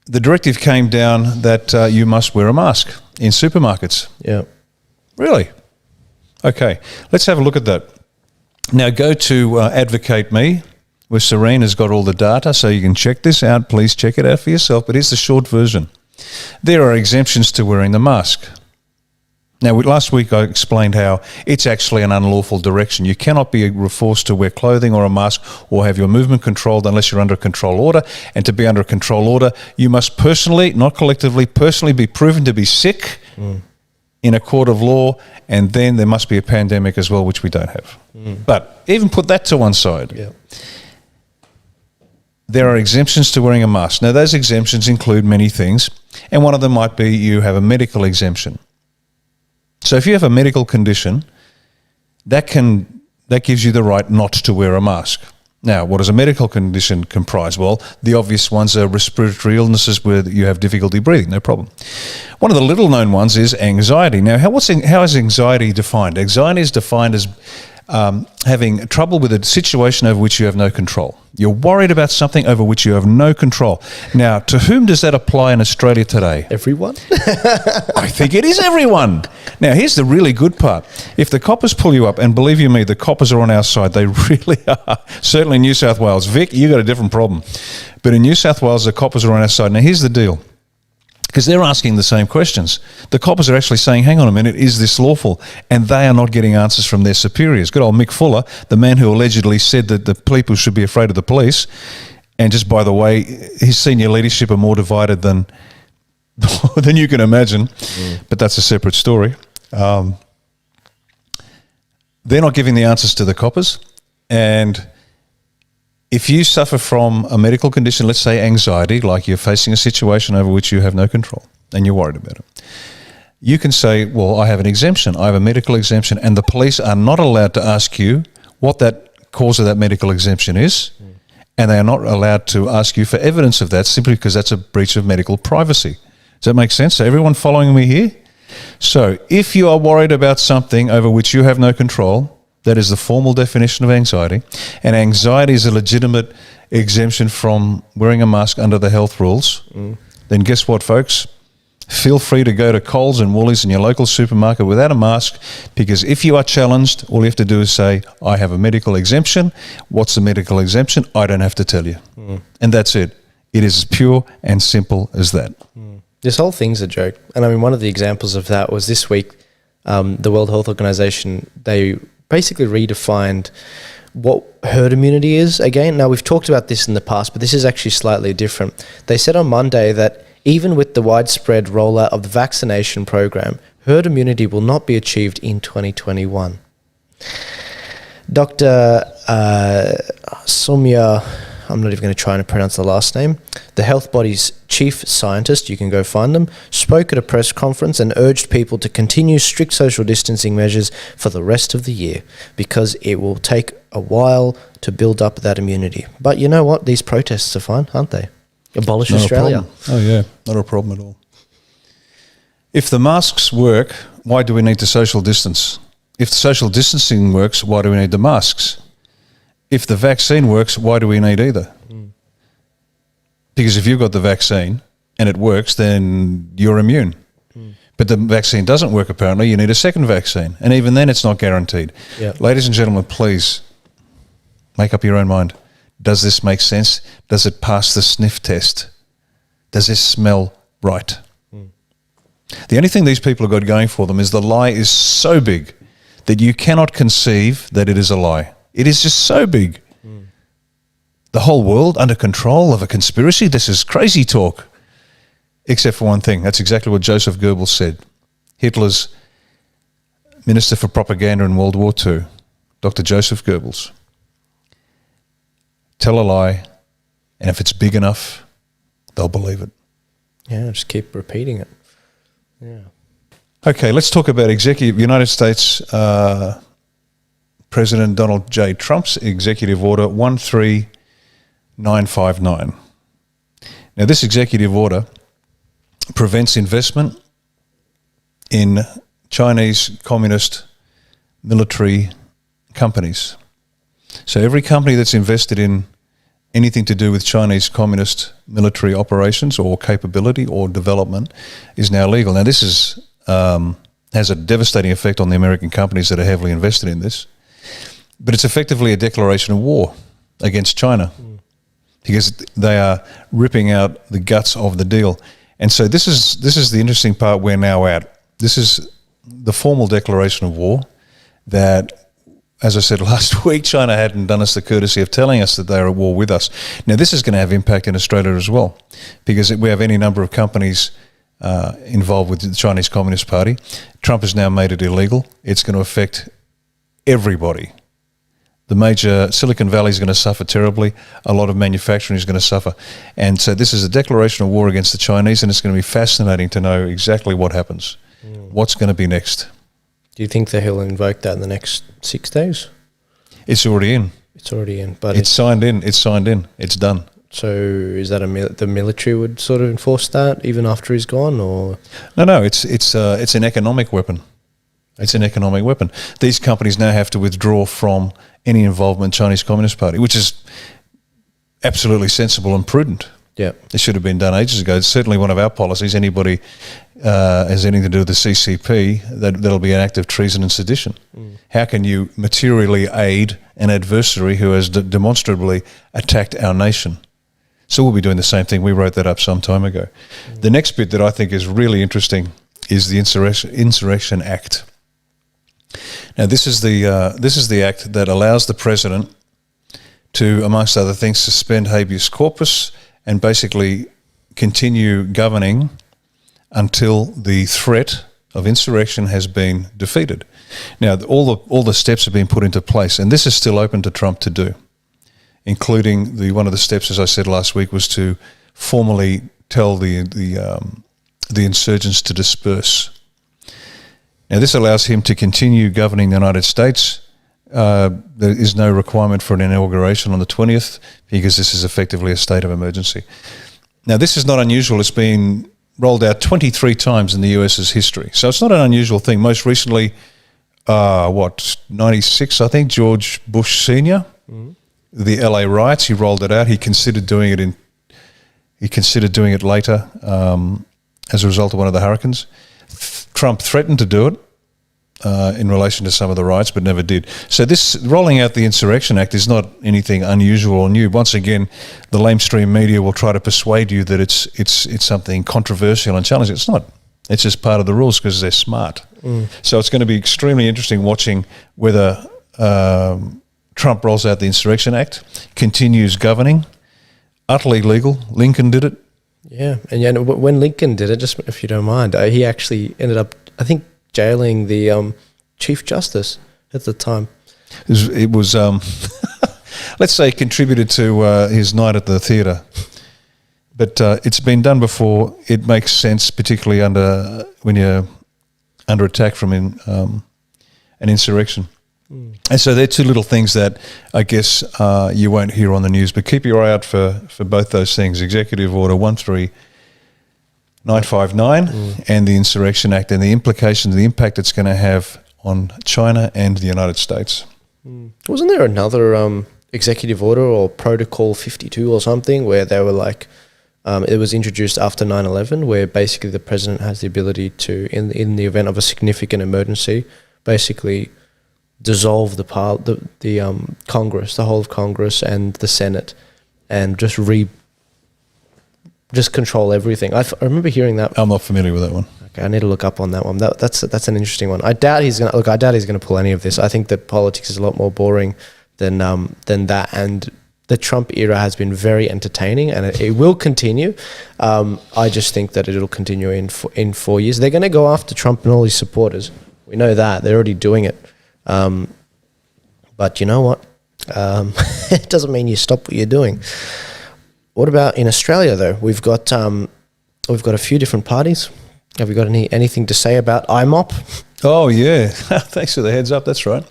the directive came down that you must wear a mask in supermarkets. Yeah. Really? Okay, let's have a look at that. Now go to Advocate Me, where Serene has got all the data, so you can check this out. Please check it out for yourself, but here's the short version. There are exemptions to wearing the mask. Now, last week I explained how it's actually an unlawful direction. You cannot be forced to wear clothing or a mask or have your movement controlled unless you're under a control order. And to be under a control order, you must personally, not collectively, personally be proven to be sick in a court of law, and then there must be a pandemic as well, which we don't have. But even put that to one side. Yeah. There are exemptions to wearing a mask. Now, those exemptions include many things, and one of them might be you have a medical exemption. So if you have a medical condition, that gives you the right not to wear a mask. Now, what does a medical condition comprise? Well, the obvious ones are respiratory illnesses where you have difficulty breathing, no problem. One of the little-known ones is anxiety. Now, how is anxiety defined? Anxiety is defined as having trouble with a situation over which you have no control. You're worried about something over which you have no control. Now, to whom does that apply in Australia today? Everyone? I think it is everyone. Now, here's the really good part. If the coppers pull you up, and believe you me, the coppers are on our side, they really are. Certainly in New South Wales. Vic, you got a different problem. But in New South Wales, the coppers are on our side. Now, here's the deal. Because they're asking the same questions. The coppers are actually saying, hang on a minute, is this lawful? And they are not getting answers from their superiors. Good old Mick Fuller, the man who allegedly said that the people should be afraid of the police. And just by the way, his senior leadership are more divided than you can imagine. But that's a separate story. They're not giving the answers to the coppers. And if you suffer from a medical condition, let's say anxiety, like you're facing a situation over which you have no control and you're worried about it, you can say, well, I have an exemption. I have a medical exemption, and the police are not allowed to ask you what that cause of that medical exemption is, and they are not allowed to ask you for evidence of that simply because that's a breach of medical privacy. Does that make sense? So everyone following me here? So if you are worried about something over which you have no control, that is the formal definition of anxiety, and anxiety is a legitimate exemption from wearing a mask under the health rules, then guess what, folks? Feel free to go to Coles and Woolies in your local supermarket without a mask, because if you are challenged, all you have to do is say, I have a medical exemption. What's the medical exemption? I don't have to tell you. And that's it. It is as pure and simple as that. This whole thing's a joke. And I mean, one of the examples of that was this week, the World Health Organization, they basically redefined what herd immunity is again. Now, we've talked about this in the past, but this is actually slightly different. They said on Monday that even with the widespread rollout of the vaccination program, herd immunity will not be achieved in 2021. Dr. Soumya, I'm not even going to try and pronounce the last name, the health body's chief scientist, you can go find them, spoke at a press conference and urged people to continue strict social distancing measures for the rest of the year because it will take a while to build up that immunity. But you know what? These protests are fine, aren't they? Abolish Not Australia. Oh, yeah. Not a problem at all. If the masks work, why do we need to social distance? If the social distancing works, why do we need the masks? If the vaccine works, why do we need either? Because if you've got the vaccine and it works, then you're immune. But the vaccine doesn't work, apparently. You need a second vaccine. And even then, it's not guaranteed. Yep. Ladies and gentlemen, please make up your own mind. Does this make sense? Does it pass the sniff test? Does this smell right? The only thing these people have got going for them is the lie is so big that you cannot conceive that it is a lie. It is just so big. The whole world under control of a conspiracy? This is crazy talk. Except for one thing. That's exactly what Joseph Goebbels said. Hitler's Minister for Propaganda in World War II, Dr. Joseph Goebbels. Tell a lie, and if it's big enough, they'll believe it. Yeah, just keep repeating it. Yeah. Okay, let's talk about United States President Donald J. Trump's Executive Order 13959. Now, this executive order prevents investment in Chinese communist military companies. So every company that's invested in anything to do with Chinese communist military operations or capability or development is now legal. Now, this is has a devastating effect on the American companies that are heavily invested in this, but it's effectively a declaration of war against China because they are ripping out the guts of the deal. And so this is the interesting part we're now at. This is the formal declaration of war that, as I said last week, China hadn't done us the courtesy of telling us that they're at war with us. Now, this is going to have impact in Australia as well, because we have any number of companies involved with the Chinese Communist Party. Trump has now made it illegal. It's going to affect everybody. The major Silicon Valley is going to suffer terribly. A lot of manufacturing is going to suffer. And so this is a declaration of war against the Chinese, and it's going to be fascinating to know exactly what happens. What's going to be next? Do you think that he'll invoke that in the next 6 days? It's already in. It's already in, but it's signed in. It's signed in. It's done. So is that the military would sort of enforce that even after he's gone, or no? It's an economic weapon. It's an economic weapon. These companies now have to withdraw from any involvement in the Chinese Communist Party, which is absolutely sensible and prudent. Yeah, it should have been done ages ago. It's certainly one of our policies. Anybody has anything to do with the CCP, that'll be an act of treason and sedition. How can you materially aid an adversary who has demonstrably attacked our nation? So we'll be doing the same thing. We wrote that up some time ago. The next bit that I think is really interesting is the Insurrection Act. Now, this is the act that allows the president to, amongst other things, suspend habeas corpus and basically continue governing until the threat of insurrection has been defeated. Now, all the steps have been put into place, and this is still open to Trump to do, including one of the steps, as I said last week, was to formally tell the insurgents to disperse. Now, this allows him to continue governing the United States. There is no requirement for an inauguration on the 20th because this is effectively a state of emergency. Now, this is not unusual. It's been rolled out 23 times in the US's history. So it's not an unusual thing. Most recently, 96, I think, George Bush Sr., the LA riots, he rolled it out. He considered doing it later as a result of one of the hurricanes. Trump threatened to do it in relation to some of the riots, but never did. So this rolling out the Insurrection Act is not anything unusual or new. Once again, the lamestream media will try to persuade you that it's something controversial and challenging. It's not. It's just part of the rules because they're smart. So it's going to be extremely interesting watching whether Trump rolls out the Insurrection Act, continues governing, utterly legal. Lincoln did it. Yeah, and when Lincoln did it, just if you don't mind, he actually ended up, I think, jailing the Chief Justice at the time. It was let's say, contributed to his night at the theatre. But it's been done before. It makes sense, particularly when you're under attack from an insurrection. And so they're two little things that I guess you won't hear on the news, but keep your eye out for both those things, Executive Order 13959 and the Insurrection Act, and the implications, the impact it's going to have on China and the United States. Wasn't there another executive order or Protocol 52 or something where they were like, it was introduced after 9/11, where basically the president has the ability to, in the event of a significant emergency, basically dissolve the Congress, the whole of Congress and the Senate, and just control everything. I remember hearing that. I'm not familiar with that one. Okay, I need to look up on that one. That's an interesting one. I doubt he's gonna pull any of this. I think that politics is a lot more boring than that, and the Trump era has been very entertaining, and it will continue. I just think that it'll continue in 4 years. They're going to go after Trump and all his supporters. We know that. They're already doing it. But you know what? It doesn't mean you stop what you're doing. What about in Australia, though? We've got a few different parties. Have you got anything to say about IMOP? Oh, yeah. Thanks for the heads up. That's right.